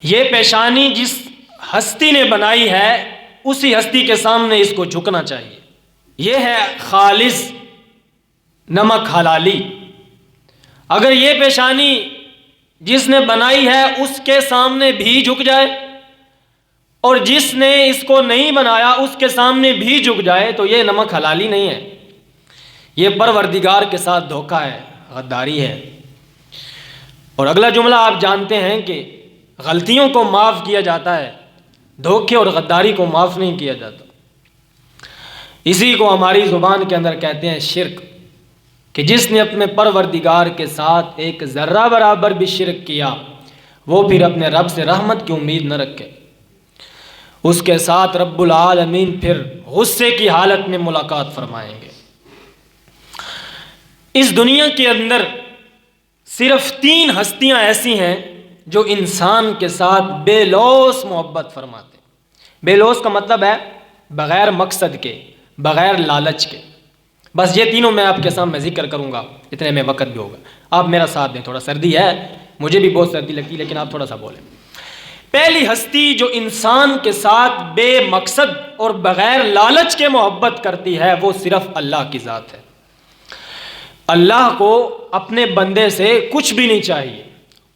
یہ پیشانی جس ہستی نے بنائی ہے اسی ہستی کے سامنے اس کو جھکنا چاہیے۔ یہ ہے خالص نمک حلالی۔ اگر یہ پیشانی جس نے بنائی ہے اس کے سامنے بھی جھک جائے اور جس نے اس کو نہیں بنایا اس کے سامنے بھی جھک جائے تو یہ نمک حلالی نہیں ہے، یہ پروردگار کے ساتھ دھوکہ ہے، غداری ہے۔ اور اگلا جملہ آپ جانتے ہیں کہ غلطیوں کو معاف کیا جاتا ہے، دھوکے اور غداری کو معاف نہیں کیا جاتا۔ اسی کو ہماری زبان کے اندر کہتے ہیں شرک، کہ جس نے اپنے پروردگار کے ساتھ ایک ذرہ برابر بھی شرک کیا وہ پھر اپنے رب سے رحمت کی امید نہ رکھے، اس کے ساتھ رب العالمین پھر غصے کی حالت میں ملاقات فرمائیں گے۔ اس دنیا کے اندر صرف 3 ہستیاں ایسی ہیں جو انسان کے ساتھ بے لوث محبت فرماتے ہیں۔ بے لوث کا مطلب ہے بغیر مقصد کے، بغیر لالچ کے۔ بس یہ تینوں میں آپ کے سامنے ذکر کروں گا، اتنے میں وقت بھی ہوگا۔ آپ میرا ساتھ دیں، تھوڑا سردی ہے، مجھے بھی بہت سردی لگتی ہے لیکن آپ تھوڑا سا بولیں۔ پہلی ہستی جو انسان کے ساتھ بے مقصد اور بغیر لالچ کے محبت کرتی ہے وہ صرف اللہ کی ذات ہے۔ اللہ کو اپنے بندے سے کچھ بھی نہیں چاہیے،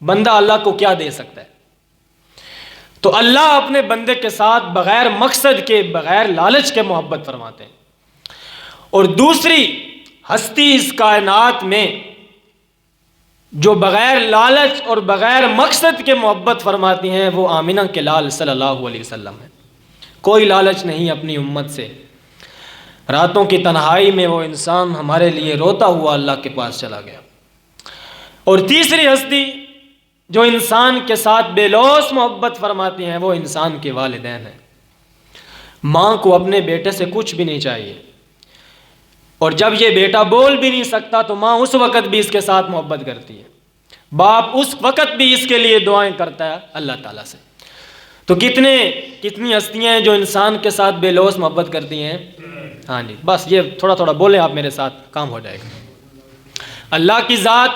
بندہ اللہ کو کیا دے سکتا ہے؟ تو اللہ اپنے بندے کے ساتھ بغیر مقصد کے، بغیر لالچ کے محبت فرماتے ہیں۔ اور دوسری ہستی اس کائنات میں جو بغیر لالچ اور بغیر مقصد کے محبت فرماتی ہیں وہ آمنہ کے لال صلی اللہ علیہ وسلم ہے۔ کوئی لالچ نہیں اپنی امت سے۔ راتوں کی تنہائی میں وہ انسان ہمارے لیے روتا ہوا اللہ کے پاس چلا گیا۔ اور تیسری ہستی جو انسان کے ساتھ بے لوث محبت فرماتی ہیں وہ انسان کے والدین ہیں۔ ماں کو اپنے بیٹے سے کچھ بھی نہیں چاہیے، اور جب یہ بیٹا بول بھی نہیں سکتا تو ماں اس وقت بھی اس کے ساتھ محبت کرتی ہے، باپ اس وقت بھی اس کے لیے دعائیں کرتا ہے اللہ تعالیٰ سے۔ تو کتنی ہستیاں ہیں جو انسان کے ساتھ بے لوث محبت کرتی ہیں؟ ہاں جی، بس یہ تھوڑا تھوڑا بولیں آپ میرے ساتھ، کام ہو جائے گا۔ اللہ کی ذات،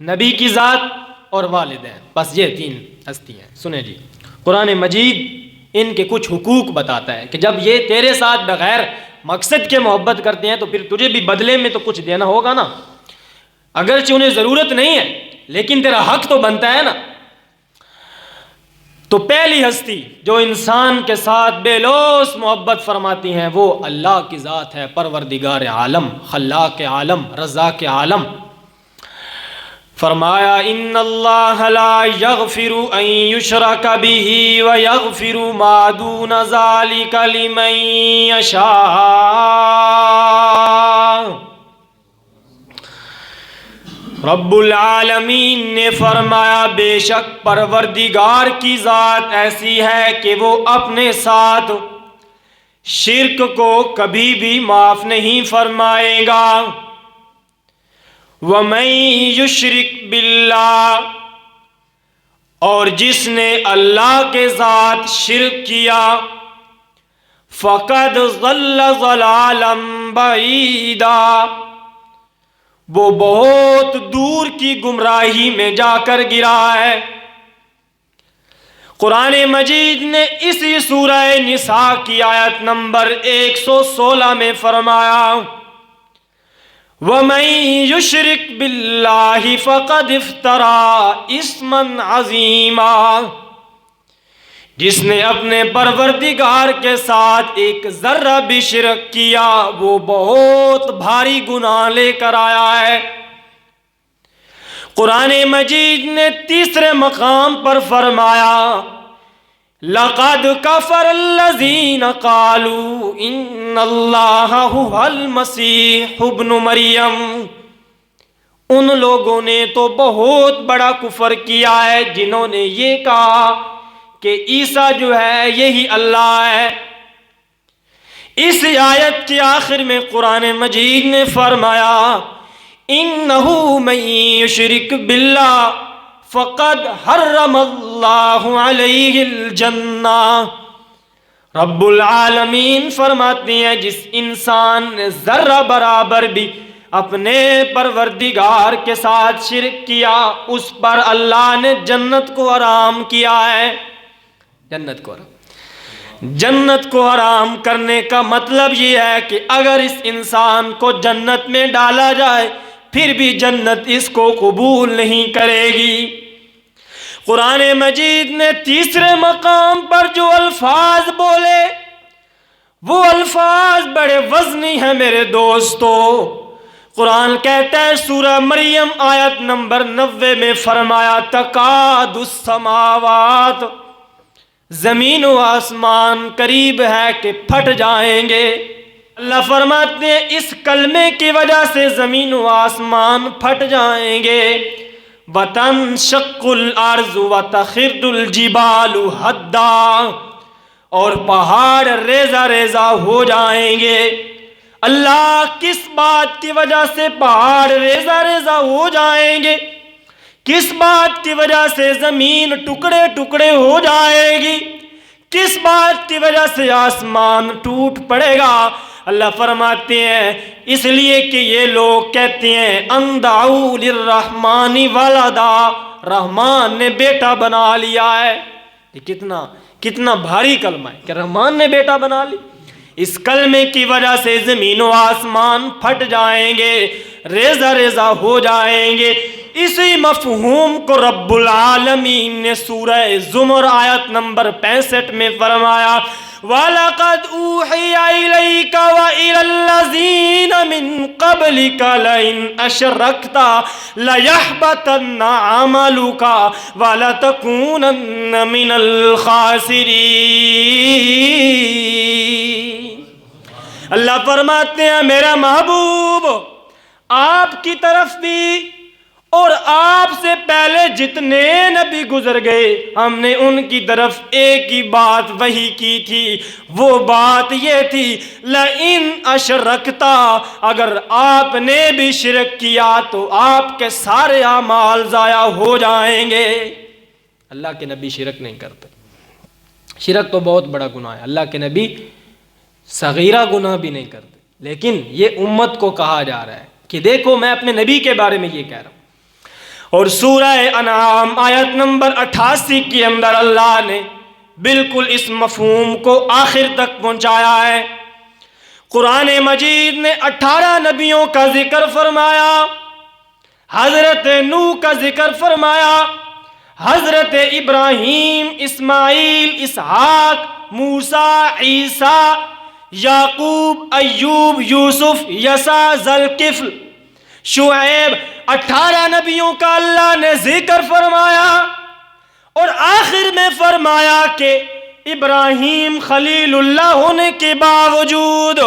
نبی کی ذات اور والدین، بس یہ 3 ہستی ہیں۔ سنیں جی، قرآن مجید ان کے کچھ حقوق بتاتا ہے کہ جب یہ تیرے ساتھ بغیر مقصد کے محبت کرتے ہیں تو پھر تجھے بھی بدلے میں تو کچھ دینا ہوگا نا، اگرچہ انہیں ضرورت نہیں ہے لیکن تیرا حق تو بنتا ہے نا۔ تو پہلی ہستی جو انسان کے ساتھ بے لوث محبت فرماتی ہیں وہ اللہ کی ذات ہے، پروردگار عالم، خلاق عالم، رزاق عالم۔ فرمایا ان اللہ لا یغفر ان یشرک بہ ویغفر ما دون ذلک لمن یشاء۔ رب العالمین نے فرمایا بے شک پروردگار کی ذات ایسی ہے کہ وہ اپنے ساتھ شرک کو کبھی بھی معاف نہیں فرمائے گا۔ وَمَن یشرک باللہ، اور جس نے اللہ کے ساتھ شرک کیا، فَقَدْ ضَلَّ ضَلَالًا بَعِیدًا، وہ بہت دور کی گمراہی میں جا کر گرا ہے۔ قرآن مجید نے اسی سورہ نساء کی آیت نمبر 116 میں فرمایا وَمَن یشرک باللہ فَقَدْ افْتَرَىٰ اِثْمًا عَظِیمًا، جس نے اپنے پروردگار کے ساتھ ایک ذرہ بھی شرک کیا وہ بہت بھاری گناہ لے کر آیا ہے۔ قرآن مجید نے تیسرے مقام پر فرمایا لَقَدْ كَفَرَ الَّذِينَ قَالُوا إِنَّ اللَّهَ هُوَ الْمَسِيحُ ابْنُ مریم، ان لوگوں نے تو بہت بڑا کفر کیا ہے جنہوں نے یہ کہا کہ عیسیٰ جو ہے یہی اللہ ہے۔ اس آیت کے آخر میں قرآن مجید نے فرمایا اِنَّهُ مَن یشرک باللہ فَقَدْ حَرَّمَ اللَّهُ عَلَيْهِ الْجَنَّةَ، رب العالمین فرماتے ہیں جس انسان نے ذرہ برابر بھی اپنے پروردگار کے ساتھ شرک کیا، اس پر اللہ نے جنت کو حرام کیا ہے۔ جنت کو حرام کرنے کا مطلب یہ ہے کہ اگر اس انسان کو جنت میں ڈالا جائے پھر بھی جنت اس کو قبول نہیں کرے گی۔ قرآن مجید نے تیسرے مقام پر جو الفاظ بولے وہ الفاظ بڑے وزنی ہیں میرے دوستو۔ قرآن کہتا ہے سورہ مریم آیت نمبر 90 میں فرمایا تکاد السماوات، زمین و آسمان قریب ہے کہ پھٹ جائیں گے۔ اللہ فرماتے ہیں اس کلمے کی وجہ سے زمین و آسمان پھٹ جائیں گے۔ وَتَنشَقُّ الْأَرْضُ وَتَخِرُّ الْجِبَالُ هَدًّا، اور پہاڑ ریزہ ریزہ ہو جائیں گے۔ اللہ کس بات کی وجہ سے پہاڑ ریزہ ریزہ ہو جائیں گے؟ کس بات کی وجہ سے زمین ٹکڑے ٹکڑے ہو جائے گی؟ کس بات کی وجہ سے آسمان ٹوٹ پڑے گا؟ اللہ فرماتے ہیں اس لیے کہ یہ لوگ کہتے ہیں ان دعوا للرحمن ولدا، رحمان نے بیٹا بنا لیا ہے۔ یہ کتنا بھاری کلمہ ہے کہ رحمان نے بیٹا بنا لی۔ اس کلمے کی وجہ سے زمین و آسمان پھٹ جائیں گے، ریزہ ریزہ ہو جائیں گے۔ اسی مفہوم کو رب العالمین نے سورہ زمر آیت نمبر 65 میں فرمایا وَلَقَدْ أُوحِيَ إِلَيْكَ وَإِلَى الَّذِينَ مِن قَبْلِكَ لَئِنْ أَشْرَكْتَ لَيَحْبَطَنَّ عَمَلُكَ وَلَتَكُونَنَّ مِنَ الْخَاسِرِينَ۔ اللہ فرماتے ہیں میرا محبوب آپ کی طرف بھی اور آپ سے پہلے جتنے نبی گزر گئے ہم نے ان کی طرف ایک ہی بات وحی کی تھی، وہ بات یہ تھی لئن اشرکتا، اگر آپ نے بھی شرک کیا تو آپ کے سارے اعمال ضائع ہو جائیں گے۔ اللہ کے نبی شرک نہیں کرتے، شرک تو بہت بڑا گناہ ہے، اللہ کے نبی صغیرہ گناہ بھی نہیں کرتے، لیکن یہ امت کو کہا جا رہا ہے کہ دیکھو میں اپنے نبی کے بارے میں یہ کہہ رہا ہوں۔ اور سورہ انعام آیت نمبر 88 کے اندر اللہ نے بالکل اس مفہوم کو آخر تک پہنچایا ہے۔ قرآن مجید نے 18 نبیوں کا ذکر فرمایا، حضرت نوح کا ذکر فرمایا، حضرت ابراہیم، اسماعیل، اسحاق، موسیٰ، عیسیٰ، یعقوب، ایوب، یوسف، یسع، ذوالکفل، شعیب، 18 نبیوں کا اللہ نے ذکر فرمایا، اور آخر میں فرمایا کہ ابراہیم خلیل اللہ ہونے کے باوجود،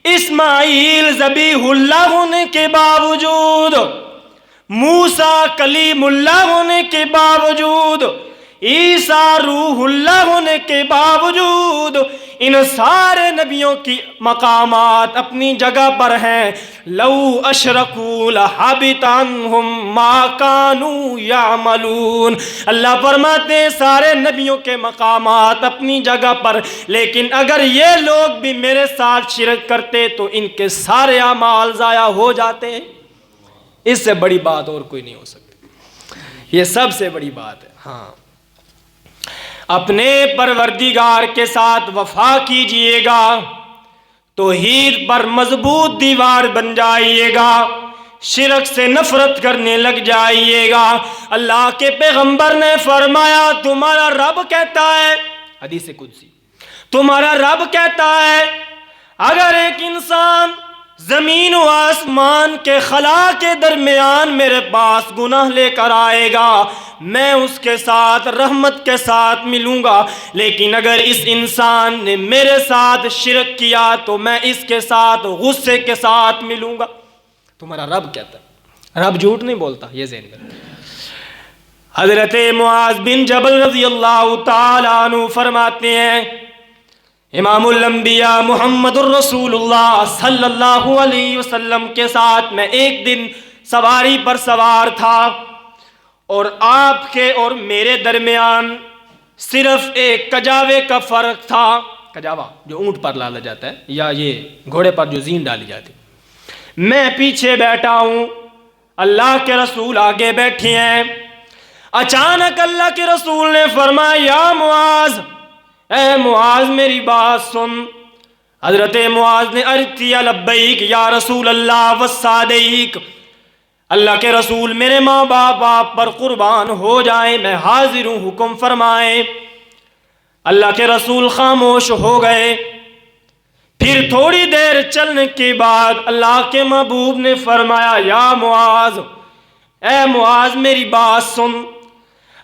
اسماعیل ذبیح اللہ ہونے کے باوجود، موسیٰ کلیم اللہ ہونے کے باوجود، عیسیٰ روح اللہ ہونے کے باوجود، ان سارے نبیوں کی مقامات اپنی جگہ پر ہیں۔ لو اشرکوا لحبط عنہم ما کانوا یعملون، اللہ فرماتے ہیں سارے نبیوں کے مقامات اپنی جگہ پر، لیکن اگر یہ لوگ بھی میرے ساتھ شرک کرتے تو ان کے سارے اعمال ضائع ہو جاتے ہیں۔ اس سے بڑی بات اور کوئی نہیں ہو سکتی، یہ سب سے بڑی بات ہے۔ ہاں، اپنے پروردگار کے ساتھ وفا کیجئے گا، توحید پر مضبوط دیوار بن جائیے گا، شرک سے نفرت کرنے لگ جائیے گا۔ اللہ کے پیغمبر نے فرمایا تمہارا رب کہتا ہے، حدیث قدسی، تمہارا رب کہتا ہے اگر ایک انسان زمین و آسمان کے خلا کے درمیان میرے پاس گناہ لے کر آئے گا میں اس کے ساتھ رحمت کے ساتھ ملوں گا، لیکن اگر اس انسان نے میرے ساتھ شرک کیا تو میں اس کے ساتھ غصے کے ساتھ ملوں گا۔ تمہارا رب کہتا ہے، رب جھوٹ نہیں بولتا، یہ ذہن میں۔ حضرت معاذ بن جبل رضی اللہ تعالیٰ عنہ فرماتے ہیں امام الانبیاء محمد الرسول اللہ صلی اللہ علیہ وسلم کے ساتھ میں ایک دن سواری پر سوار تھا، اور آپ کے اور میرے درمیان صرف ایک کجاوے کا فرق تھا۔ کجاوا جو اونٹ پر لالا جاتا ہے یا یہ گھوڑے پر جو زین ڈالی جاتی، میں پیچھے بیٹھا ہوں، اللہ کے رسول آگے بیٹھے ہیں۔ اچانک اللہ کے رسول نے فرمایا یا معاذ، اے معاذ میری بات سن۔ حضرت معاذ نے عرض کیا لبیک یا رسول اللہ والصادیق، اللہ کے رسول میرے ماں باپ آپ پر قربان ہو جائیں، میں حاضر ہوں، حکم فرمائیں۔ اللہ کے رسول خاموش ہو گئے۔ پھر تھوڑی دیر چلنے کے بعد اللہ کے محبوب نے فرمایا یا معاذ، اے معاذ میری بات سن۔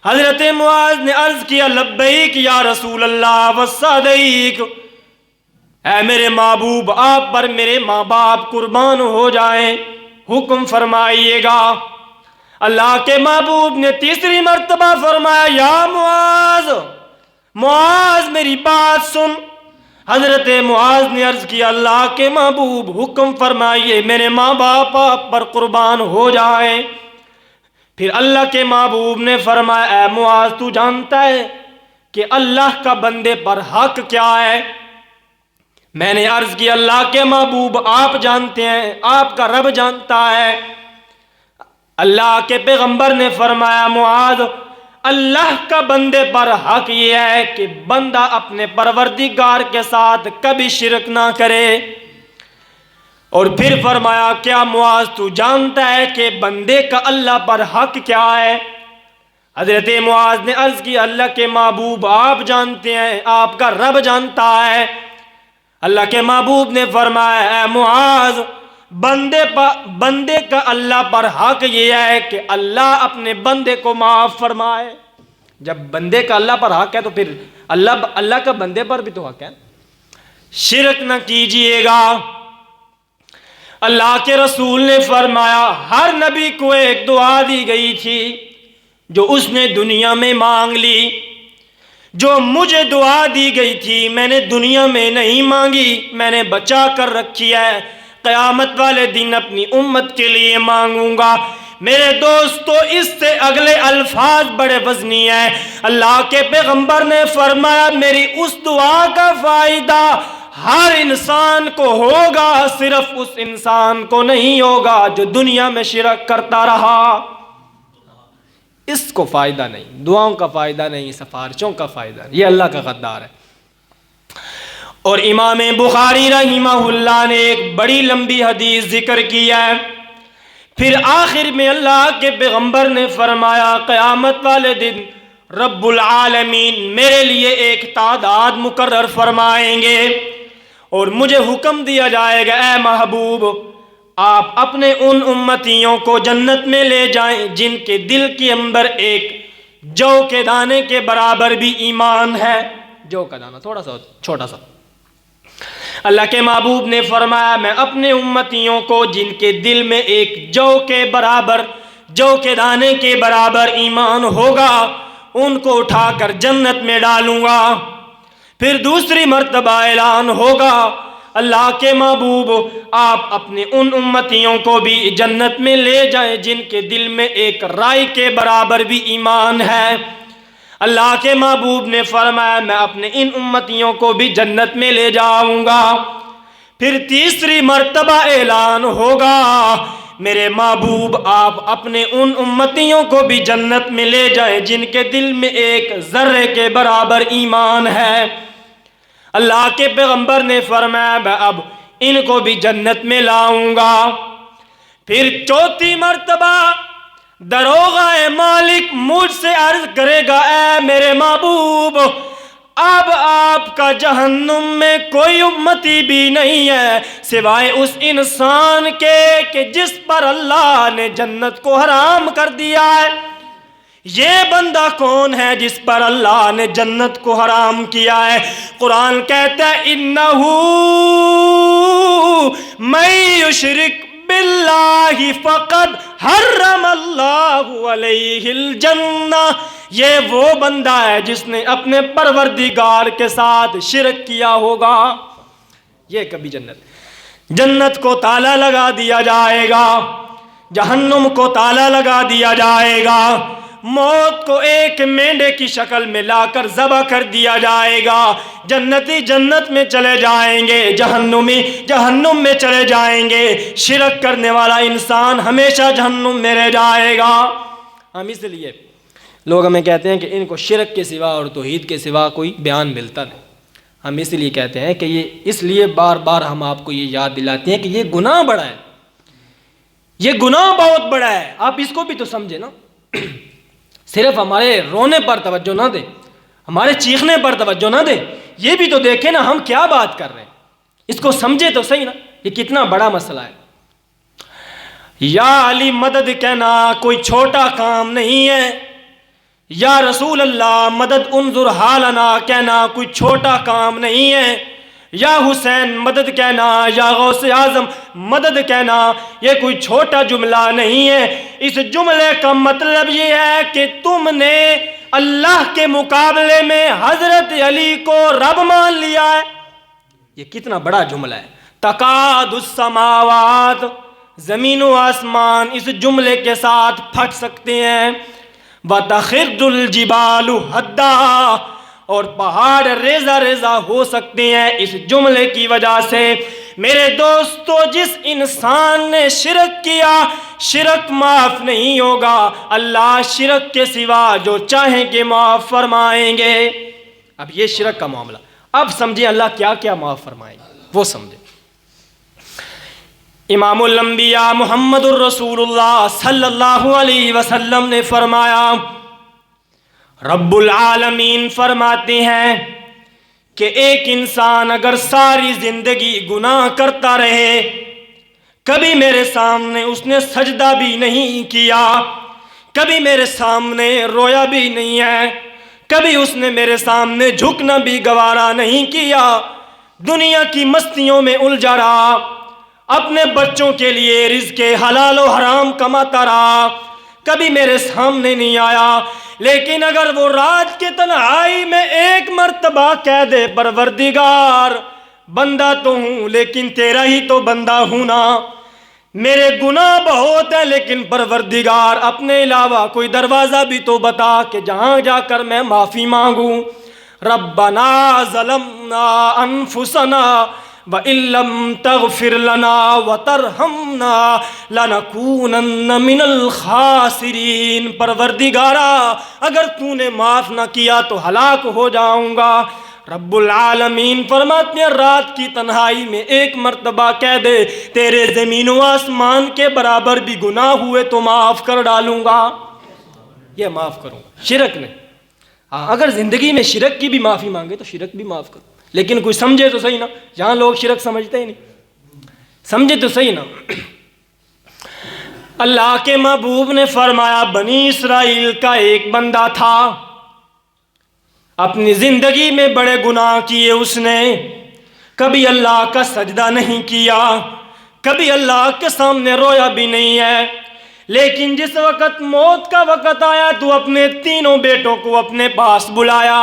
حضرت معاذ نے عرض کیا لبیک یا رسول اللہ والصادیق، اے میرے محبوب آپ پر میرے ماں باپ قربان ہو جائیں، حکم فرمائیے گا۔ اللہ کے محبوب نے تیسری مرتبہ فرمایا یا معاذ، معاذ میری بات سن۔ حضرت معاذ نے عرض کیا اللہ کے محبوب حکم فرمائیے میرے ماں باپ آپ پر قربان ہو جائیں۔ پھر اللہ کے محبوب نے فرمایا اے معاذ تو جانتا ہے کہ اللہ کا بندے پر حق کیا ہے؟ میں نے عرض کی اللہ کے محبوب آپ جانتے ہیں، آپ کا رب جانتا ہے۔ اللہ کے پیغمبر نے فرمایا معاذ، اللہ کا بندے پر حق یہ ہے کہ بندہ اپنے پروردگار کے ساتھ کبھی شرک نہ کرے۔ اور پھر فرمایا کیا معاذ تو جانتا ہے کہ بندے کا اللہ پر حق کیا ہے؟ حضرت معاذ نے عرض کی اللہ کے محبوب آپ جانتے ہیں، آپ کا رب جانتا ہے۔ اللہ کے محبوب نے فرمایا اے معاذ، بندے کا اللہ پر حق یہ ہے کہ اللہ اپنے بندے کو معاف فرمائے۔ جب بندے کا اللہ پر حق ہے تو پھر اللہ کا بندے پر بھی تو حق ہے۔ شرک نہ کیجئے گا۔ اللہ کے رسول نے فرمایا ہر نبی کو ایک دعا دی گئی تھی جو اس نے دنیا میں مانگ لی، جو مجھے دعا دی گئی تھی میں نے دنیا میں نہیں مانگی، میں نے بچا کر رکھی ہے، قیامت والے دن اپنی امت کے لیے مانگوں گا۔ میرے دوستو اس سے اگلے الفاظ بڑے وزنی ہیں۔ اللہ کے پیغمبر نے فرمایا میری اس دعا کا فائدہ ہر انسان کو ہوگا، صرف اس انسان کو نہیں ہوگا جو دنیا میں شرک کرتا رہا۔ اس کو فائدہ نہیں، دعاؤں کا فائدہ نہیں، سفارشوں کا فائدہ نہیں، یہ اللہ کا غدار ہے۔ اور امام بخاری رحمہ اللہ نے ایک بڑی لمبی حدیث ذکر کی ہے۔ پھر آخر میں اللہ کے پیغمبر نے فرمایا قیامت والے دن رب العالمین میرے لیے ایک تعداد مقرر فرمائیں گے اور مجھے حکم دیا جائے گا اے محبوب آپ اپنے ان امتیوں کو جنت میں لے جائیں جن کے دل کے اندر ایک جو کے دانے کے برابر بھی ایمان ہے۔ جو کا دانہ تھوڑا سا چھوٹا سا۔ اللہ کے محبوب نے فرمایا میں اپنے امتیوں کو جن کے دل میں ایک جو کے برابر، جو کے دانے کے برابر ایمان ہوگا ان کو اٹھا کر جنت میں ڈالوں گا۔ پھر دوسری مرتبہ اعلان ہوگا اللہ کے محبوب آپ اپنے ان امتیوں کو بھی جنت میں لے جائیں جن کے دل میں ایک رائی کے برابر بھی ایمان ہے۔ اللہ کے محبوب نے فرمایا میں اپنے ان امتیوں کو بھی جنت میں لے جاؤں گا۔ پھر تیسری مرتبہ اعلان ہوگا میرے محبوب آپ اپنے ان امتیوں کو بھی جنت میں لے جائیں جن کے دل میں ایک ذرے کے برابر ایمان ہے۔ اللہ کے پیغمبر نے فرمایا میں اب ان کو بھی جنت میں لاؤں گا۔ پھر چوتھی مرتبہ دروغہ مالک مجھ سے عرض کرے گا اے میرے محبوب اب آپ کا جہنم میں کوئی امتی بھی نہیں ہے سوائے اس انسان کے کہ جس پر اللہ نے جنت کو حرام کر دیا ہے۔ یہ بندہ کون ہے جس پر اللہ نے جنت کو حرام کیا ہے؟ قرآن کہتا ہے انہو من یشرک باللہ فقد حرم اللہ علیہ الجنہ، یہ وہ بندہ ہے جس نے اپنے پروردگار کے ساتھ شرک کیا ہوگا، یہ کبھی جنت کو تالا لگا دیا جائے گا، جہنم کو تالا لگا دیا جائے گا۔ موت کو ایک مینڈے کی شکل میں لا کر ذبح کر دیا جائے گا، جنتی جنت میں چلے جائیں گے، جہنمی جہنم میں چلے جائیں گے، شرک کرنے والا انسان ہمیشہ جہنم میں رہ جائے گا۔ ہم اس لیے لوگ ہمیں کہتے ہیں کہ ان کو شرک کے سوا اور توحید کے سوا کوئی بیان ملتا نہیں۔ ہم اس لیے کہتے ہیں کہ اس لیے بار بار ہم آپ کو یہ یاد دلاتے ہیں کہ یہ گناہ بڑا ہے، یہ گناہ بہت بڑا ہے، آپ اس کو بھی تو سمجھے نا۔ صرف ہمارے رونے پر توجہ نہ دے، ہمارے چیخنے پر توجہ نہ دے، یہ بھی تو دیکھیں نا ہم کیا بات کر رہے ہیں، اس کو سمجھے تو صحیح نا، یہ کتنا بڑا مسئلہ ہے۔ یا علی مدد کہنا کوئی چھوٹا کام نہیں ہے، یا رسول اللہ مدد انظر حالنا کہنا کوئی چھوٹا کام نہیں ہے، یا حسین مدد کہنا، یا غوث اعظم مدد کہنا یہ کوئی چھوٹا جملہ نہیں ہے۔ اس جملے کا مطلب یہ ہے کہ تم نے اللہ کے مقابلے میں حضرت علی کو رب مان لیا ہے۔ یہ کتنا بڑا جملہ ہے۔ تکاد السماوات، زمین و آسمان اس جملے کے ساتھ پھٹ سکتے ہیں، وَتَخِرُّ الْجِبَالُ هَدًّا، اور پہاڑ ریزہ ریزہ ہو سکتے ہیں اس جملے کی وجہ سے۔ میرے دوستو، جس انسان نے شرک کیا، شرک معاف نہیں ہوگا، اللہ شرک کے سوا جو چاہیں گے معاف فرمائیں گے۔ اب یہ شرک کا معاملہ، اب سمجھیں اللہ کیا کیا معاف فرمائیں گے، وہ سمجھیں۔ امام الانبیاء محمد الرسول اللہ صلی اللہ علیہ وسلم نے فرمایا، رب العالمین فرماتے ہیں کہ ایک انسان اگر ساری زندگی گناہ کرتا رہے، کبھی میرے سامنے اس نے سجدہ بھی نہیں کیا، کبھی میرے سامنے رویا بھی نہیں ہے، کبھی اس نے میرے سامنے جھکنا بھی گوارا نہیں کیا، دنیا کی مستیوں میں الجھا رہا، اپنے بچوں کے لیے رزق حلال و حرام کماتا رہا، کبھی میرے سامنے نہیں آیا، لیکن اگر وہ رات کی تنہائی میں ایک مرتبہ کہہ دے، پروردگار بندہ تو ہوں لیکن تیرا ہی تو بندہ ہوں نا، میرے گناہ بہت ہیں لیکن پروردگار اپنے علاوہ کوئی دروازہ بھی تو بتا کہ جہاں جا کر میں معافی مانگوں۔ ربنا ظلمنا انفسنا وَإِن لَّمْ تَغْفِرْ لَنَا وَتَرْحَمْنَا لَنَكُونَنَّ مِنَ الْخَاسِرِينَ، پروردگارا اگر تو نے معاف نہ کیا تو ہلاک ہو جاؤں گا۔ رب العالمین فرماتے ہیں رات کی تنہائی میں ایک مرتبہ کہہ دے، تیرے زمین و آسمان کے برابر بھی گناہ ہوئے تو معاف کر ڈالوں گا، یہ معاف کروں گا، شرک نہیں۔ اگر زندگی میں شرک کی بھی معافی مانگے تو شرک بھی معاف کروں، لیکن کوئی سمجھے تو صحیح نا، جہاں لوگ شرک سمجھتے ہی نہیں، سمجھے تو صحیح نا۔ اللہ کے محبوب نے فرمایا بنی اسرائیل کا ایک بندہ تھا، اپنی زندگی میں بڑے گناہ کیے اس نے، کبھی اللہ کا سجدہ نہیں کیا، کبھی اللہ کے سامنے رویا بھی نہیں ہے، لیکن جس وقت موت کا وقت آیا تو اپنے تینوں بیٹوں کو اپنے پاس بلایا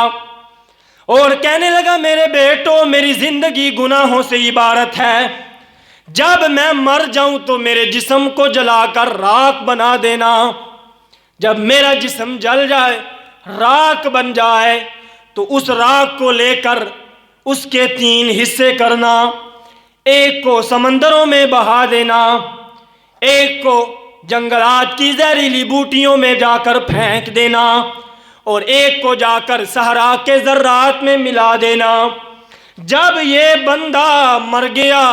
اور کہنے لگا میرے بیٹو میری زندگی گناہوں سے عبارت ہے، جب میں مر جاؤں تو میرے جسم کو جلا کر راکھ بنا دینا، جب میرا جسم جل جائے راکھ بن جائے تو اس راکھ کو لے کر اس کے 3 حصے کرنا، ایک کو سمندروں میں بہا دینا، ایک کو جنگلات کی زہریلی بوٹیوں میں جا کر پھینک دینا، اور ایک کو جا کر صحرا کے ذرات میں ملا دینا۔ جب یہ بندہ مر گیا،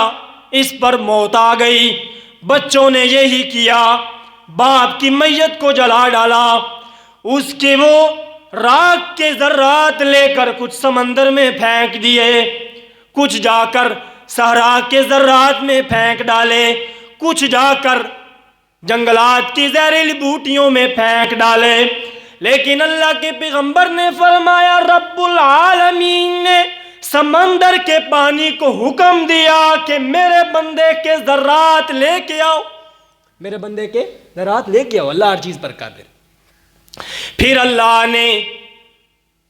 اس پر موت آ گئی، بچوں نے یہی کیا، باپ کی میت کو جلا ڈالا، اس کے وہ راکھ کے ذرات لے کر کچھ سمندر میں پھینک دیے، کچھ جا کر صحرا کے ذرات میں پھینک ڈالے، کچھ جا کر جنگلات کی زہریلی بوٹیوں میں پھینک ڈالے، لیکن اللہ کے پیغمبر نے فرمایا رب العالمین نے سمندر کے پانی کو حکم دیا کہ میرے بندے کے ذرات لے کے آؤ، میرے بندے کے ذرات لے کے آؤ، اللہ ہر چیز پر قادر۔ پھر اللہ نے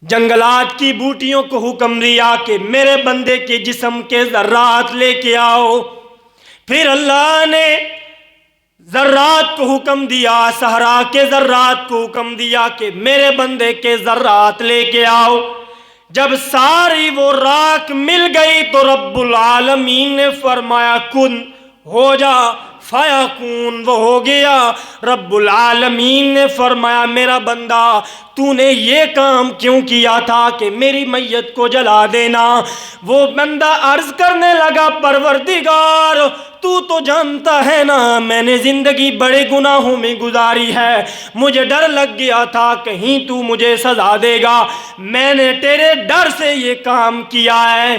جنگلات کی بوٹیوں کو حکم دیا کہ میرے بندے کے جسم کے ذرات لے کے آؤ، پھر اللہ نے ذرات کو حکم دیا، صحرا کے ذرات کو حکم دیا کہ میرے بندے کے ذرات لے کے آؤ۔ جب ساری وہ راکھ مل گئی تو رب العالمین نے فرمایا کن، ہو جا، فیکون، وہ ہو گیا۔ رب العالمین نے فرمایا میرا بندہ تو نے یہ کام کیوں کیا تھا کہ میری میت کو جلا دینا؟ وہ بندہ عرض کرنے لگا پروردگار تو جانتا ہے نا میں نے زندگی بڑے گناہوں میں گزاری ہے، مجھے ڈر لگ گیا تھا کہیں تو مجھے سزا دے گا، میں نے تیرے ڈر سے یہ کام کیا ہے۔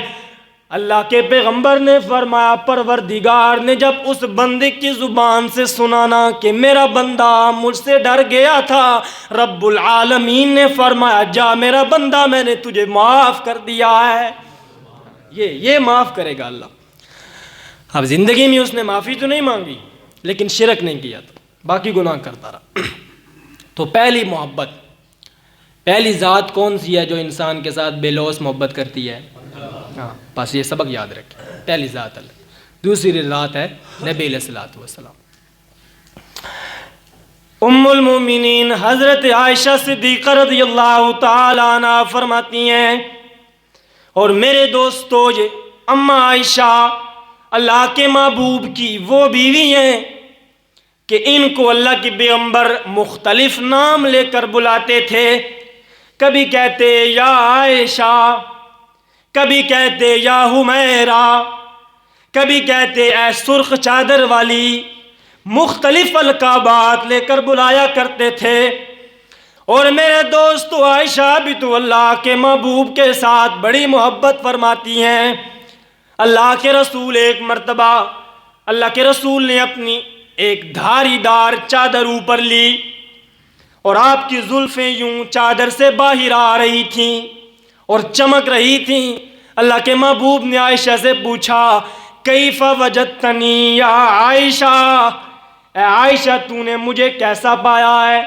اللہ کے پیغمبر نے فرمایا پروردگار نے جب اس بندے کی زبان سے سنانا کہ میرا بندہ مجھ سے ڈر گیا تھا، رب العالمین نے فرمایا جا میرا بندہ میں نے تجھے معاف کر دیا ہے۔ یہ معاف کرے گا اللہ۔ اب زندگی میں اس نے معافی تو نہیں مانگی لیکن شرک نہیں کیا تھا، باقی گناہ کرتا رہا۔ تو پہلی محبت، پہلی ذات کون سی ہے جو انسان کے ساتھ بے لوث محبت کرتی ہے؟ ہاں بس یہ سبق یاد رکھیں، پہلی ذات اللہ، دوسری ذات ہے نبی علیہ الصلوۃ والسلام۔ ام المومنین حضرت عائشہ صدیقہ رضی اللہ تعالی عنہ فرماتی ہیں، اور میرے دوستو یہ اماں عائشہ اللہ کے محبوب کی وہ بیوی ہیں کہ ان کو اللہ کے پیغمبر مختلف نام لے کر بلاتے تھے، کبھی کہتے یا عائشہ، کبھی کہتے یا حمیرہ، کبھی کہتے اے سرخ چادر والی، مختلف القابات لے کر بلایا کرتے تھے۔ اور میرے دوستو عائشہ بھی تو اللہ کے محبوب کے ساتھ بڑی محبت فرماتی ہیں۔ اللہ کے رسول ایک مرتبہ اللہ کے رسول نے اپنی ایک دھاری دار چادر اوپر لی اور آپ کی زلفیں یوں چادر سے باہر آ رہی تھیں اور چمک رہی تھیں۔ اللہ کے محبوب نے عائشہ سے پوچھا کیف وجدتنی یا عائشہ، اے عائشہ تو نے مجھے کیسا پایا ہے؟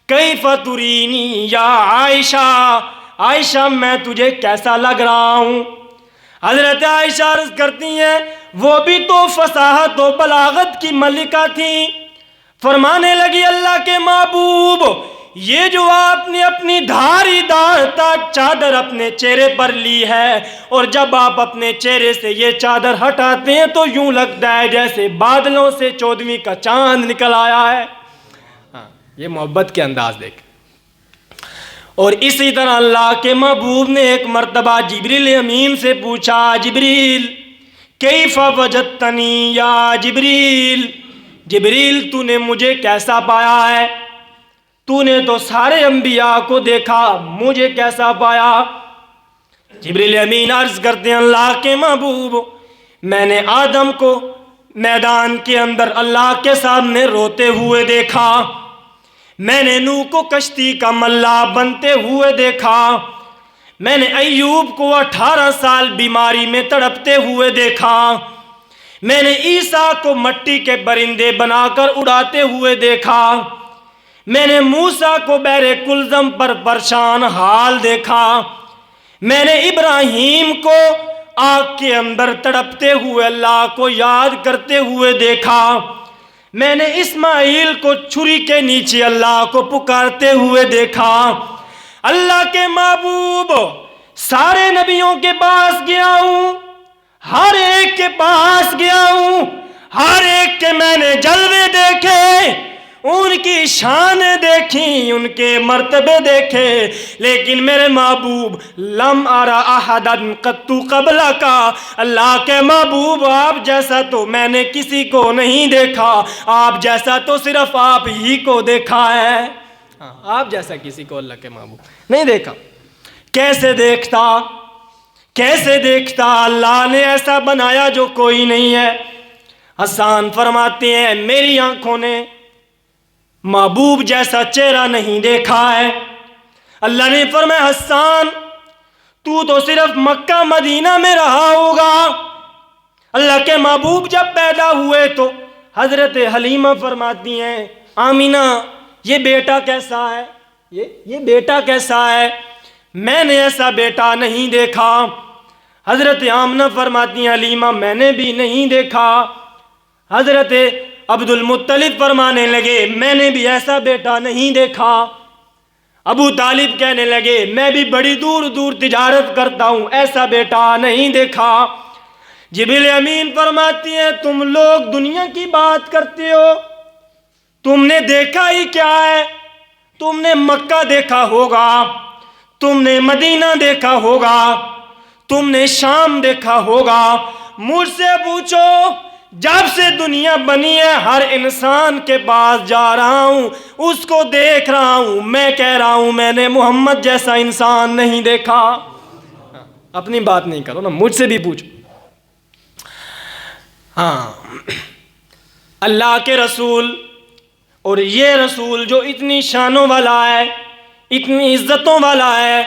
کیف ترینی یا عائشہ، عائشہ میں تجھے کیسا لگ رہا ہوں؟ حضرت عائشہ عرض کرتی ہیں وہ بھی تو فصاحت و بلاغت کی ملکہ تھیں، فرمانے لگی اللہ کے محبوب یہ جو آپ نے اپنی دھاری دار چادر اپنے چہرے پر لی ہے اور جب آپ اپنے چہرے سے یہ چادر ہٹاتے ہیں تو یوں لگتا ہے جیسے بادلوں سے 14ویں کا چاند نکل آیا ہے۔ یہ محبت کے انداز دیکھ۔ اور اسی طرح اللہ کے محبوب نے ایک مرتبہ جبریل امین سے پوچھا جبریل کیف وجدتنی یا جبریل، جبریل تو نے مجھے کیسا پایا ہے؟ تو نے تو سارے انبیاء کو دیکھا، مجھے کیسا پایا؟ جبریل امین عرض کرتے ہیں اللہ کے محبوب میں نے آدم کو میدان کے اندر اللہ کے سامنے روتے ہوئے دیکھا، میں نے نوح کو کشتی کا ملا بنتے ہوئے دیکھا، میں نے ایوب کو 18 سال بیماری میں تڑپتے ہوئے دیکھا، میں نے عیسیٰ کو مٹی کے پرندے بنا کر اڑاتے ہوئے دیکھا، میں نے موسیٰ کو بحر کلزم پر پریشان حال دیکھا، میں نے ابراہیم کو آگ کے اندر تڑپتے ہوئے اللہ کو یاد کرتے ہوئے دیکھا، میں نے اسماعیل کو چھری کے نیچے اللہ کو پکارتے ہوئے دیکھا۔ اللہ کے محبوب سارے نبیوں کے پاس گیا ہوں، ہر ایک کے پاس گیا ہوں، ہر ایک کے میں نے جلوے دیکھے، ان کی شان دیکھی، ان کے مرتبے دیکھے، لیکن میرے محبوب لم ارى احدا قط قبلک، اللہ کے محبوب آپ جیسا تو میں نے کسی کو نہیں دیکھا، آپ جیسا تو صرف آپ ہی کو دیکھا ہے، آپ جیسا کسی کو اللہ کے محبوب نہیں دیکھا۔ کیسے دیکھتا، کیسے دیکھتا؟ اللہ نے ایسا بنایا جو کوئی نہیں ہے۔ حسان فرماتے ہیں میری آنکھوں نے محبوب جیسا چہرہ نہیں دیکھا ہے۔ اللہ نے فرمایا حسان تو صرف مکہ مدینہ میں رہا ہوگا۔ اللہ کے محبوب جب پیدا ہوئے تو حضرت حلیمہ فرماتی ہیں آمینہ یہ بیٹا کیسا ہے، یہ بیٹا کیسا ہے؟ میں نے ایسا بیٹا نہیں دیکھا۔ حضرت آمنہ فرماتی ہیں حلیمہ میں نے بھی نہیں دیکھا۔ حضرت عبد المطلب فرمانے لگے میں نے بھی ایسا بیٹا نہیں دیکھا۔ ابو طالب کہنے لگے میں بھی بڑی دور دور تجارت کرتا ہوں، ایسا بیٹا نہیں دیکھا۔ جبریل امین فرماتی ہے تم لوگ دنیا کی بات کرتے ہو، تم نے دیکھا ہی کیا ہے؟ تم نے مکہ دیکھا ہوگا، تم نے مدینہ دیکھا ہوگا، تم نے شام دیکھا ہوگا، مجھ سے پوچھو جب سے دنیا بنی ہے ہر انسان کے پاس جا رہا ہوں، اس کو دیکھ رہا ہوں، میں کہہ رہا ہوں میں نے محمد جیسا انسان نہیں دیکھا۔ اپنی بات نہیں کرو نا، مجھ سے بھی پوچھو۔ ہاں، اللہ کے رسول، اور یہ رسول جو اتنی شانوں والا ہے، اتنی عزتوں والا ہے،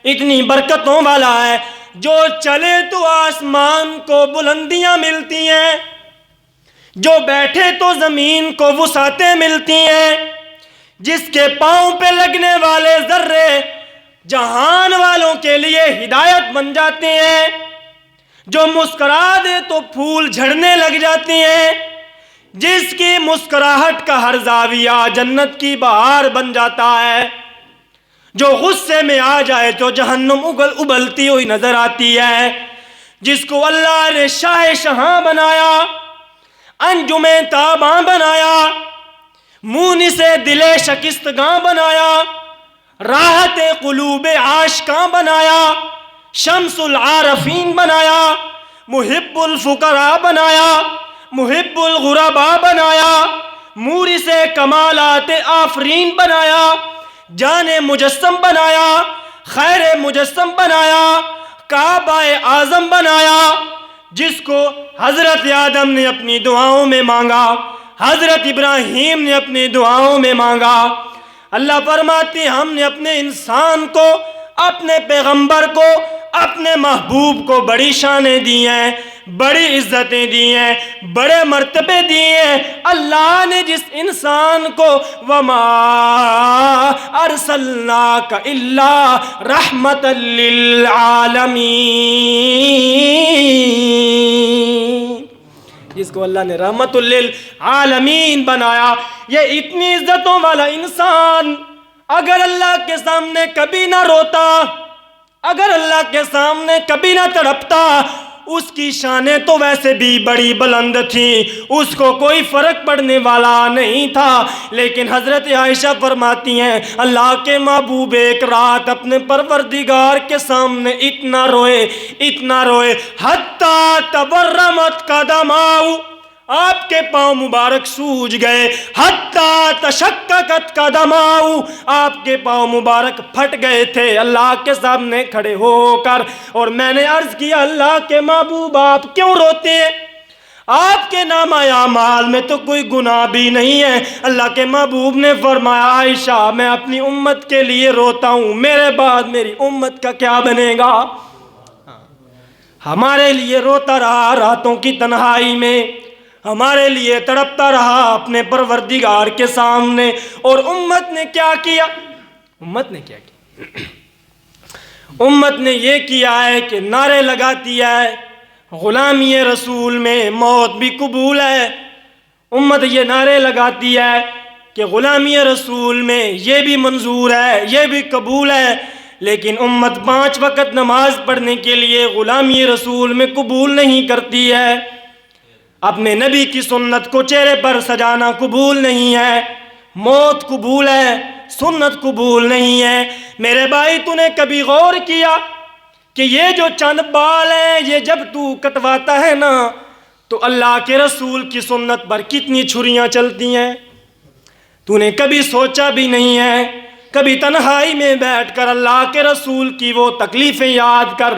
اتنی برکتوں والا ہے، جو چلے تو آسمان کو بلندیاں ملتی ہیں، جو بیٹھے تو زمین کو وسعتیں ملتی ہیں، جس کے پاؤں پہ لگنے والے ذرے جہان والوں کے لیے ہدایت بن جاتے ہیں، جو مسکرا دے تو پھول جھڑنے لگ جاتے ہیں، جس کی مسکراہٹ کا ہر زاویہ جنت کی بہار بن جاتا ہے، جو غصے میں آ جائے تو جہنم ابلتی ہوئی نظر آتی ہے، جس کو اللہ نے شاہ شہاں بنایا، انجم تاباں بنایا، مونس دل شکستگاں بنایا، راحت قلوب عاشقاں بنایا، شمس العارفین بنایا، محب الفقراء بنایا، محب الغرباء بنایا، مورث کمالات آفرین بنایا، جان مجسم بنایا، خیر مجسم بنایا، کعبہ اعظم بنایا، جس کو حضرت آدم نے اپنی دعاؤں میں مانگا، حضرت ابراہیم نے اپنی دعاؤں میں مانگا۔ اللہ فرماتے ہیں ہم نے اپنے انسان کو، اپنے پیغمبر کو، اپنے محبوب کو بڑی شانیں دی ہیں، بڑی عزتیں دی ہیں، بڑے مرتبے دیے ہیں۔ اللہ نے جس انسان کو وَمَا أَرْسَلْنَاكَ إِلَّا رَحْمَةً لِّلْعَالَمِينَ، جس کو اللہ نے رحمت للعالمین بنایا، یہ اتنی عزتوں والا انسان اگر اللہ کے سامنے کبھی نہ روتا، اگر اللہ کے سامنے کبھی نہ تڑپتا، اس کی شانیں تو ویسے بھی بڑی بلند تھیں، اس کو کوئی فرق پڑنے والا نہیں تھا، لیکن حضرت عائشہ فرماتی ہیں اللہ کے محبوب ایک رات اپنے پروردگار کے سامنے اتنا روئے، اتنا روئے، حتیٰ تورمت قدماؤ، آپ کے پاؤں مبارک سوج گئے، حتیٰ تشققت قدماؤ، آپ کے پاؤں مبارک پھٹ گئے تھے اللہ کے سامنے کھڑے ہو کر۔ اور میں نے عرض کیا اللہ کے محبوب آپ کیوں روتے ہیں؟ آپ کے نامہ اعمال میں تو کوئی گناہ بھی نہیں ہے۔ اللہ کے محبوب نے فرمایا عائشہ میں اپنی امت کے لیے روتا ہوں، میرے بعد میری امت کا کیا بنے گا؟ ہمارے لیے روتا رہا راتوں کی تنہائی میں، ہمارے لیے تڑپتا رہا اپنے پروردگار کے سامنے، اور امت نے کیا کیا؟ امت نے کیا کیا؟ امت نے یہ کیا ہے کہ نعرے لگاتی ہے غلامی رسول میں موت بھی قبول ہے۔ امت یہ نعرے لگاتی ہے کہ غلامی رسول میں یہ بھی منظور ہے، یہ بھی قبول ہے، لیکن امت 5 وقت نماز پڑھنے کے لیے غلامی رسول میں قبول نہیں کرتی ہے۔ اپنے نبی کی سنت کو چہرے پر سجانا قبول نہیں ہے، موت قبول ہے، سنت قبول نہیں ہے۔ میرے بھائی تو نے کبھی غور کیا کہ یہ جو چند بال ہیں یہ جب تو کٹواتا ہے نا تو اللہ کے رسول کی سنت پر کتنی چھریاں چلتی ہیں؟ تو نے کبھی سوچا بھی نہیں ہے؟ کبھی تنہائی میں بیٹھ کر اللہ کے رسول کی وہ تکلیفیں یاد کر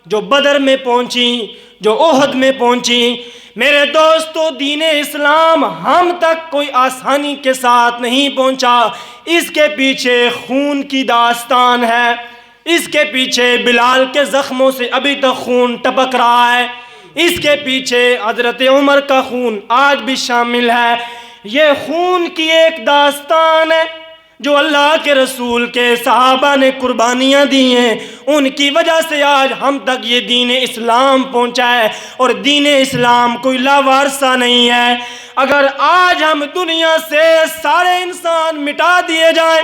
جو بدر میں پہنچیں، جو احد میں پہنچیں۔ میرے دوستو دین اسلام ہم تک کوئی آسانی کے ساتھ نہیں پہنچا، اس کے پیچھے خون کی داستان ہے، اس کے پیچھے بلال کے زخموں سے ابھی تک خون ٹپک رہا ہے، اس کے پیچھے حضرت عمر کا خون آج بھی شامل ہے۔ یہ خون کی ایک داستان ہے، جو اللہ کے رسول کے صحابہ نے قربانیاں دی ہیں، ان کی وجہ سے آج ہم تک یہ دین اسلام پہنچا ہے، اور دین اسلام کوئی لاوارثہ نہیں ہے۔ اگر آج ہم دنیا سے سارے انسان مٹا دیے جائیں،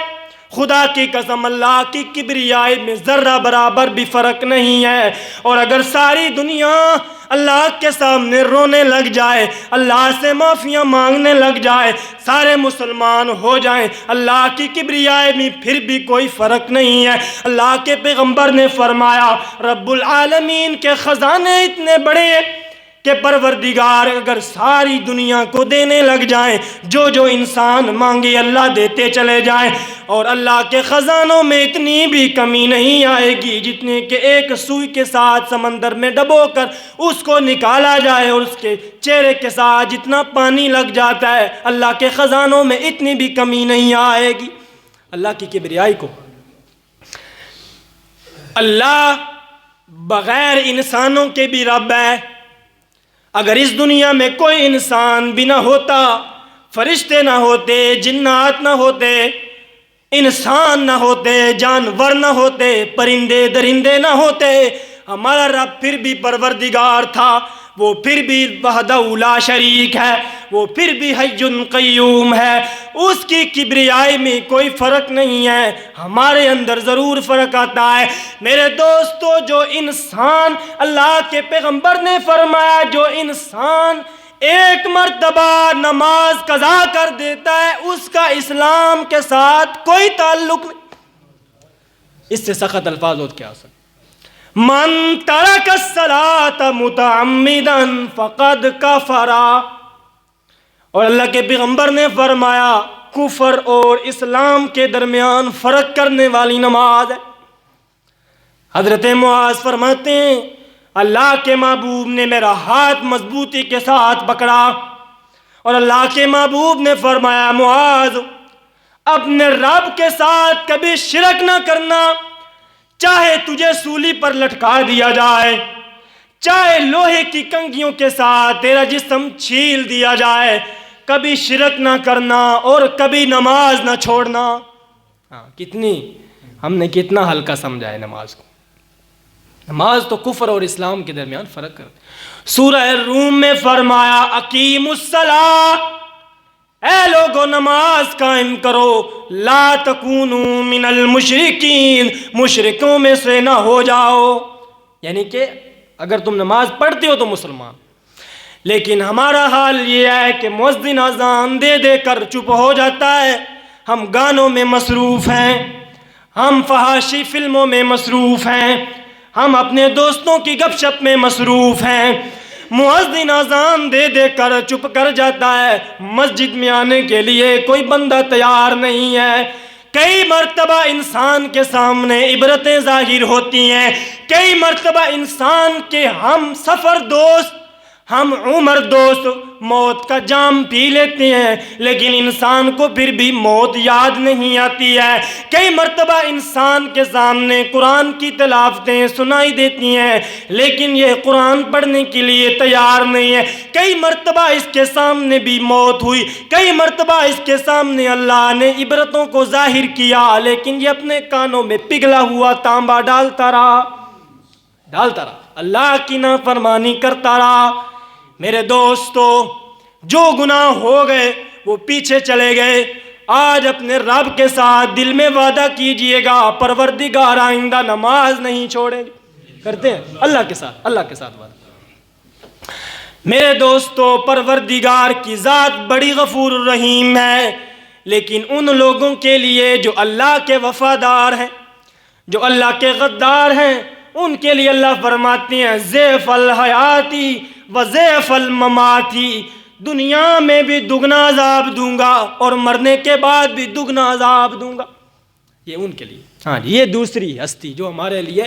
خدا کی قسم اللہ کی کبریائی میں ذرہ برابر بھی فرق نہیں ہے، اور اگر ساری دنیا اللہ کے سامنے رونے لگ جائے، اللہ سے معافیاں مانگنے لگ جائے، سارے مسلمان ہو جائیں، اللہ کی کبریائی میں پھر بھی کوئی فرق نہیں ہے۔ اللہ کے پیغمبر نے فرمایا رب العالمین کے خزانے اتنے بڑے ہیں کہ پروردگار اگر ساری دنیا کو دینے لگ جائیں، جو جو انسان مانگے اللہ دیتے چلے جائیں، اور اللہ کے خزانوں میں اتنی بھی کمی نہیں آئے گی جتنے کہ ایک سوئی کے ساتھ سمندر میں ڈبو کر اس کو نکالا جائے، اور اس کے چہرے کے ساتھ جتنا پانی لگ جاتا ہے، اللہ کے خزانوں میں اتنی بھی کمی نہیں آئے گی۔ اللہ کی کبریائی کو، اللہ بغیر انسانوں کے بھی رب ہے۔ اگر اس دنیا میں کوئی انسان بھی نہ ہوتا، فرشتے نہ ہوتے، جنات نہ ہوتے، انسان نہ ہوتے، جانور نہ ہوتے، پرندے درندے نہ ہوتے، ہمارا رب پھر بھی پروردگار تھا، وہ پھر بھی وحدہ لا شریک ہے، وہ پھر بھی حی قیوم ہے، اس کی کبریائی میں کوئی فرق نہیں ہے، ہمارے اندر ضرور فرق آتا ہے۔ میرے دوستو، جو انسان، اللہ کے پیغمبر نے فرمایا جو انسان ایک مرتبہ نماز قضا کر دیتا ہے، اس کا اسلام کے ساتھ کوئی تعلق نہیں۔ اس سے سخت الفاظ اور کیا ہو سکتے؟ من ترک الصلاۃ متعمدا فقد کفر، اور اللہ کے پیغمبر نے فرمایا کفر اور اسلام کے درمیان فرق کرنے والی نماز ہے۔ حضرت معاذ فرماتے ہیں اللہ کے محبوب نے میرا ہاتھ مضبوطی کے ساتھ پکڑا، اور اللہ کے محبوب نے فرمایا معاذ اپنے رب کے ساتھ کبھی شرک نہ کرنا، چاہے تجھے سولی پر لٹکا دیا جائے، چاہے لوہے کی کنگھیوں کے ساتھ تیرا جسم چھیل دیا جائے، کبھی شرک نہ کرنا اور کبھی نماز نہ چھوڑنا۔ ہم نے کتنا ہلکا سمجھا ہے نماز کو۔ نماز تو کفر اور اسلام کے درمیان فرق کرتے۔ سورہ روم میں فرمایا اقیموا الصلاۃ، اے لوگو نماز قائم کرو، لا تکونوا من المشرکین، مشرکوں میں سے نہ ہو جاؤ، یعنی کہ اگر تم نماز پڑھتے ہو تو مسلمان۔ لیکن ہمارا حال یہ ہے کہ مؤذن اذان دے دے کر چپ ہو جاتا ہے، ہم گانوں میں مصروف ہیں، ہم فحاشی فلموں میں مصروف ہیں، ہم اپنے دوستوں کی گپ شپ میں مصروف ہیں۔ مؤذن اذان دے دے کر چپ کر جاتا ہے، مسجد میں آنے کے لیے کوئی بندہ تیار نہیں ہے۔ کئی مرتبہ انسان کے سامنے عبرتیں ظاہر ہوتی ہیں، کئی مرتبہ انسان کے ہم سفر دوست، ہم عمر دوست موت کا جام پی لیتے ہیں، لیکن انسان کو پھر بھی موت یاد نہیں آتی ہے۔ کئی مرتبہ انسان کے سامنے قرآن کی تلاوتیں سنائی دیتی ہیں، لیکن یہ قرآن پڑھنے کے لیے تیار نہیں ہے۔ کئی مرتبہ اس کے سامنے بھی موت ہوئی، کئی مرتبہ اس کے سامنے اللہ نے عبرتوں کو ظاہر کیا، لیکن یہ اپنے کانوں میں پگھلا ہوا تانبا ڈالتا رہا، اللہ کی نافرمانی کرتا رہا۔ میرے دوستو، جو گناہ ہو گئے وہ پیچھے چلے گئے، آج اپنے رب کے ساتھ دل میں وعدہ کیجئے گا پروردگار آئندہ نماز نہیں چھوڑیں گے۔ کرتے ہیں اللہ کے ساتھ وعدہ۔ میرے دوستو، پروردگار کی ذات بڑی غفور الرحیم ہے، لیکن ان لوگوں کے لیے جو اللہ کے وفادار ہیں، جو اللہ کے غدار ہیں، ان کے لیے اللہ فرماتے ہیں ضعف الحیاتی و ضعف المماتی، دنیا میں بھی دگنا عذاب دوں گا اور مرنے کے بعد بھی دگنا عذاب دوں گا۔ یہ ان کے لیے، یہ دوسری ہستی جو ہمارے لیے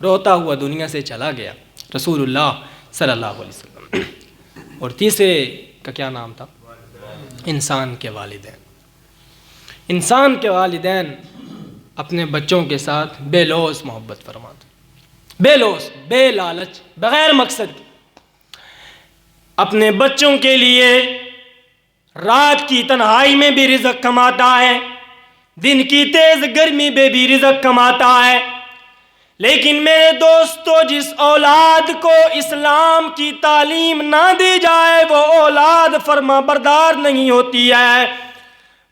روتا ہوا دنیا سے چلا گیا، رسول اللہ صلی اللہ علیہ وسلم۔ اور تیسرے کا کیا نام تھا؟ انسان کے والدین۔ انسان کے والدین اپنے بچوں کے ساتھ بے لوث محبت فرماتے، بے لوث، بے لالچ، بغیر مقصد کے۔ اپنے بچوں کے لیے رات کی تنہائی میں بھی رزق کماتا ہے، دن کی تیز گرمی میں بھی رزق کماتا ہے. لیکن میرے دوستو، جس اولاد کو اسلام کی تعلیم نہ دی جائے وہ اولاد فرما بردار نہیں ہوتی ہے.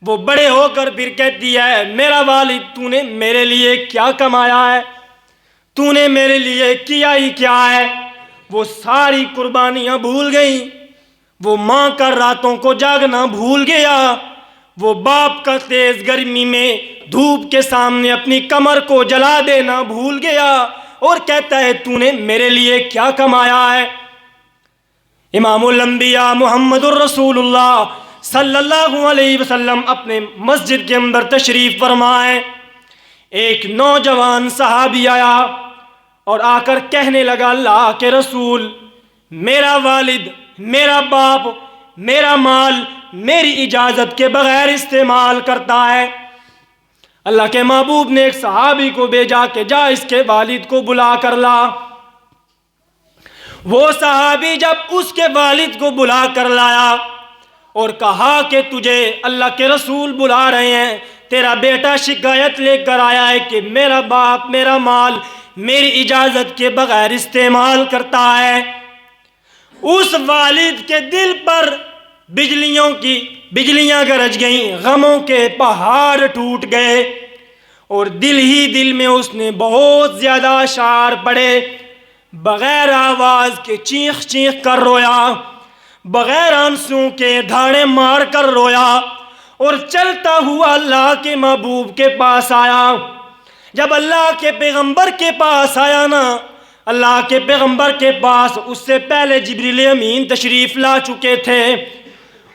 وہ بڑے ہو کر پھر کہتی ہے میرا والد تو نے میرے لیے کیا کمایا ہے، تو نے میرے لیے کیا ہی کیا ہے. وہ ساری قربانیاں بھول گئیں، وہ ماں کا راتوں کو جاگنا بھول گیا، وہ باپ کا تیز گرمی میں دھوپ کے سامنے اپنی کمر کو جلا دینا بھول گیا اور کہتا ہے تو نے میرے لیے کیا کمایا ہے. امام الانبیاء محمد الرسول اللہ صلی اللہ علیہ وسلم اپنے مسجد کے اندر تشریف فرمائے. ایک نوجوان صحابی آیا اور آ کر کہنے لگا اللہ کے رسول، میرا والد، میرا باپ، میرا مال میری اجازت کے بغیر استعمال کرتا ہے. اللہ کے محبوب نے ایک صحابی کو بھیجا کہ جا اس کے والد کو بلا کر لا. وہ صحابی جب اس کے والد کو بلا کر لایا اور کہا کہ تجھے اللہ کے رسول بلا رہے ہیں، تیرا بیٹا شکایت لے کر آیا ہے کہ میرا باپ میرا مال میری اجازت کے بغیر استعمال کرتا ہے. اس والد کے دل پر بجلیاں گرج گئیں، غموں کے پہاڑ ٹوٹ گئے اور دل ہی دل میں اس نے بہت زیادہ اشعار پڑھے. بغیر آواز کے چیخ چیخ کر رویا، بغیر آنسوں کے دھاڑے مار کر رویا اور چلتا ہوا اللہ کے محبوب کے پاس آیا. جب اللہ کے پیغمبر کے پاس آیا نا، اللہ کے پیغمبر کے پاس اس سے پہلے جبریل امین تشریف لا چکے تھے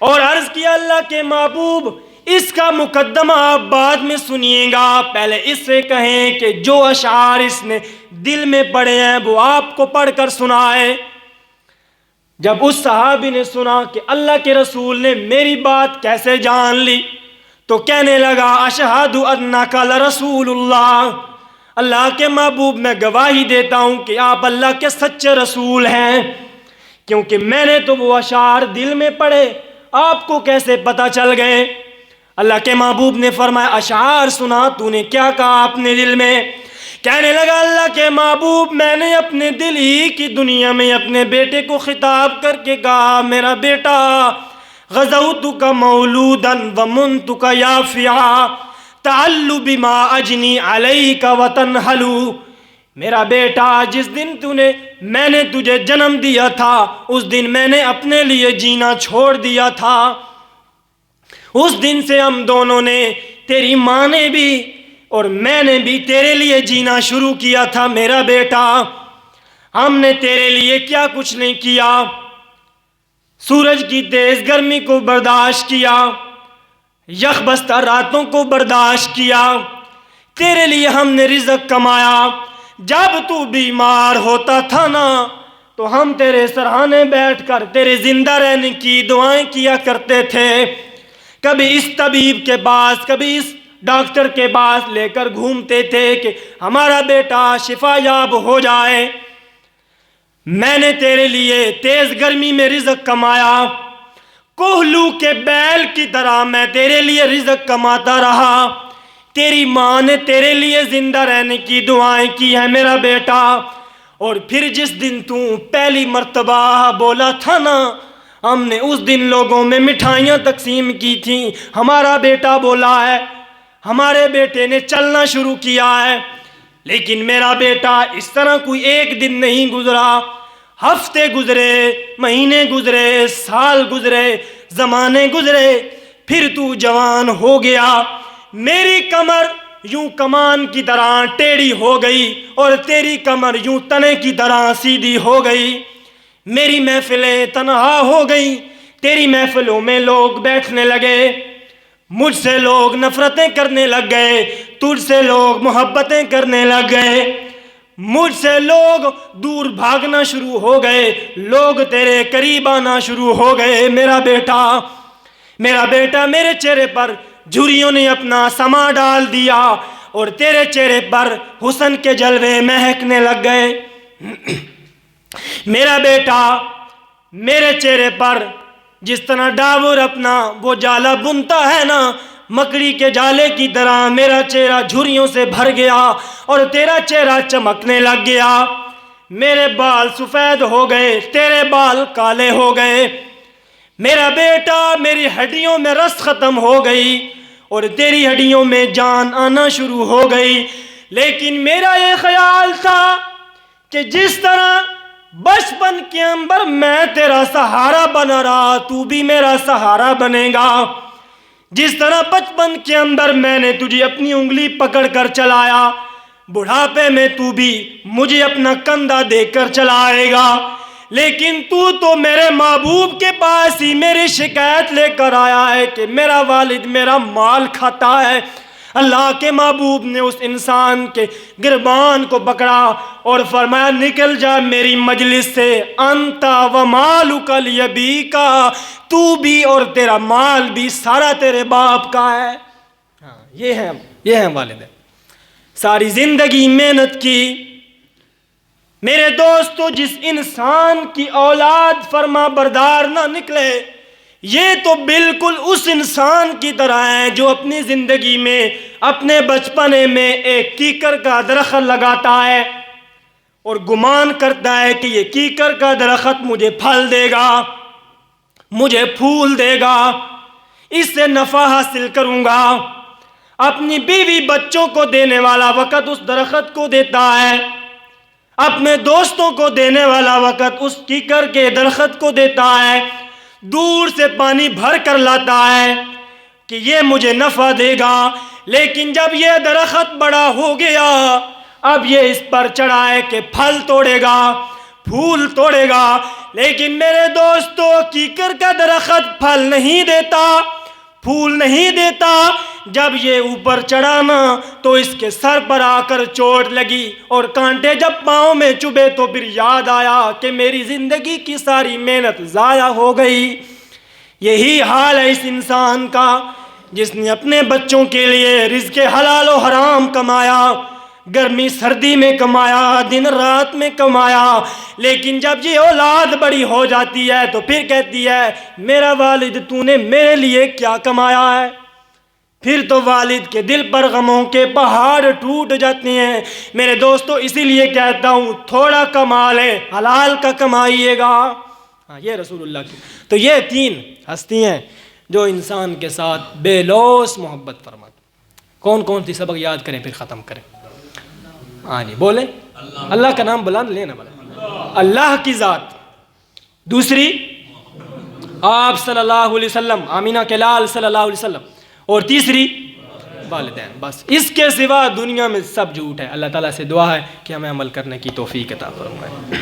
اور عرض کیا اللہ کے محبوب اس کا مقدمہ آپ بعد میں سنیے گا، پہلے اس سے کہیں کہ جو اشعار اس نے دل میں پڑھے ہیں وہ آپ کو پڑھ کر سنائے. جب اس صحابی نے سنا کہ اللہ کے رسول نے میری بات کیسے جان لی تو کہنے لگا اشہد انک لرسول اللہ، اللہ کے محبوب میں گواہی دیتا ہوں کہ آپ اللہ کے سچے رسول ہیں، کیونکہ میں نے تو وہ اشعار دل میں پڑھے، آپ کو کیسے پتہ چل گئے؟ اللہ کے محبوب نے فرمایا اشعار سنا، تو نے کیا کہا اپنے دل میں؟ کہنے لگا اللہ کے محبوب میں نے اپنے دل ہی کی دنیا میں اپنے بیٹے کو خطاب کر کے کہا میرا بیٹا غزوتک مولودا ومنتک یافعا تعل بما اجنی علیک وتنحلو. میرا بیٹا جس دن میں نے تجھے جنم دیا تھا اس دن میں نے اپنے لیے جینا چھوڑ دیا تھا. اس دن سے ہم دونوں نے، تیری ماں نے بھی اور میں نے بھی تیرے لیے جینا شروع کیا تھا. میرا بیٹا ہم نے تیرے لیے کیا کچھ نہیں کیا، سورج کی تیز گرمی کو برداشت کیا، یخ بستہ راتوں کو برداشت کیا، تیرے لیے ہم نے رزق کمایا. جب تو بیمار ہوتا تھا نا تو ہم تیرے سرہانے بیٹھ کر تیرے زندہ رہنے کی دعائیں کیا کرتے تھے. کبھی اس طبیب کے پاس کبھی اس ڈاکٹر کے پاس لے کر گھومتے تھے کہ ہمارا بیٹا شفا یاب ہو جائے. میں نے تیرے لیے تیز گرمی میں رزق کمایا، کوہلو کے بیل کی طرح میں تیرے لیے رزق کماتا رہا. تیری ماں نے تیرے لیے زندہ رہنے کی دعائیں کی ہیں میرا بیٹا. اور پھر جس دن تو پہلی مرتبہ بولا تھا نا، ہم نے اس دن لوگوں میں مٹھائیاں تقسیم کی تھیں. ہمارا بیٹا بولا ہے، ہمارے بیٹے نے چلنا شروع کیا ہے. لیکن میرا بیٹا اس طرح کوئی ایک دن نہیں گزرا، ہفتے گزرے، مہینے گزرے، سال گزرے، زمانے گزرے، پھر تو جوان ہو گیا. میری کمر یوں کمان کی طرح ٹیڑھی ہو گئی اور تیری کمر یوں تنے کی طرح سیدھی ہو گئی. میری محفلیں تنہا ہو گئیں، تیری محفلوں میں لوگ بیٹھنے لگے. مجھ سے لوگ نفرتیں کرنے لگ گئے، تجھ سے لوگ محبتیں کرنے لگ گئے. مجھ سے لوگ دور بھاگنا شروع ہو گئے، لوگ تیرے قریب آنا شروع ہو گئے. میرا بیٹا میرے چہرے پر جھریوں نے اپنا سما ڈال دیا اور تیرے چہرے پر حسن کے جلوے مہکنے لگ گئے. میرا بیٹا میرے چہرے پر جس طرح ڈاور اپنا وہ جالا بنتا ہے نا، مکڑی کے جالے کی طرح میرا چہرہ جھریوں سے بھر گیا اور تیرا چہرہ چمکنے لگ گیا. میرے بال سفید ہو گئے، تیرے بال کالے ہو گئے. میرا بیٹا، میری ہڈیوں میں رس ختم ہو گئی اور تیری ہڈیوں میں جان آنا شروع ہو گئی. لیکن میرا یہ خیال تھا کہ جس طرح بچپن کے اندر میں تیرا سہارا بنا رہا، تو بھی میرا سہارا بنے گا. جس طرح بچپن کے اندر میں نے تجھے اپنی انگلی پکڑ کر چلایا، بڑھاپے میں تو بھی مجھے اپنا کندھا دے کر چلائے گا. لیکن تو میرے محبوب کے پاس ہی میری شکایت لے کر آیا ہے کہ میرا والد میرا مال کھاتا ہے. اللہ کے محبوب نے اس انسان کے گربان کو پکڑا اور فرمایا نکل جا میری مجلس سے، انت و مالک لیبیکا، تو بھی اور تیرا مال بھی سارا تیرے باپ کا ہے. یہ ہیں والد. ساری زندگی محنت کی. میرے دوستو، جس انسان کی اولاد فرما بردار نہ نکلے، یہ تو بالکل اس انسان کی طرح ہے جو اپنی زندگی میں اپنے بچپنے میں ایک کیکر کا درخت لگاتا ہے اور گمان کرتا ہے کہ یہ کیکر کا درخت مجھے پھل دے گا، مجھے پھول دے گا، اس سے نفع حاصل کروں گا. اپنی بیوی بچوں کو دینے والا وقت اس درخت کو دیتا ہے، اپنے دوستوں کو دینے والا وقت اس کیکر کے درخت کو دیتا ہے. دور سے پانی بھر کر لاتا ہے کہ یہ مجھے نفع دے گا. لیکن جب یہ درخت بڑا ہو گیا، اب یہ اس پر چڑھا ہے کہ پھل توڑے گا، پھول توڑے گا. لیکن میرے دوستو، کیکر کا درخت پھل نہیں دیتا، پھول نہیں دیتا. جب یہ اوپر چڑھا نا تو اس کے سر پر آ کر چوٹ لگی اور کانٹے جب پاؤں میں چبھے تو پھر یاد آیا کہ میری زندگی کی ساری محنت ضائع ہو گئی. یہی حال ہے اس انسان کا جس نے اپنے بچوں کے لیے رزق حلال و حرام کمایا، گرمی سردی میں کمایا، دن رات میں کمایا. لیکن جب یہ اولاد بڑی ہو جاتی ہے تو پھر کہتی ہے میرا والد تو نے میرے لیے کیا کمایا ہے. پھر تو والد کے دل پر غموں کے پہاڑ ٹوٹ جاتے ہیں. میرے دوستو، اسی لیے کہتا ہوں تھوڑا کما لیں، حلال کا کمائیے گا. یہ رسول اللہ کی. تو یہ 3 ہستی ہیں جو انسان کے ساتھ بے لوث محبت فرماتے. کون کون سی سبق یاد کریں پھر ختم کریں. ہاں جی بولیں. اللہ کا نام بلند لینا بلا، اللہ کی ذات. دوسری آپ صلی اللہ علیہ وسلم، آمینہ کے لال صلی اللہ علیہ وسلم. اور تیسری والدین. بس اس کے سوا دنیا میں سب جھوٹ ہے. اللہ تعالیٰ سے دعا ہے کہ ہمیں عمل کرنے کی توفیق عطا فرمائے.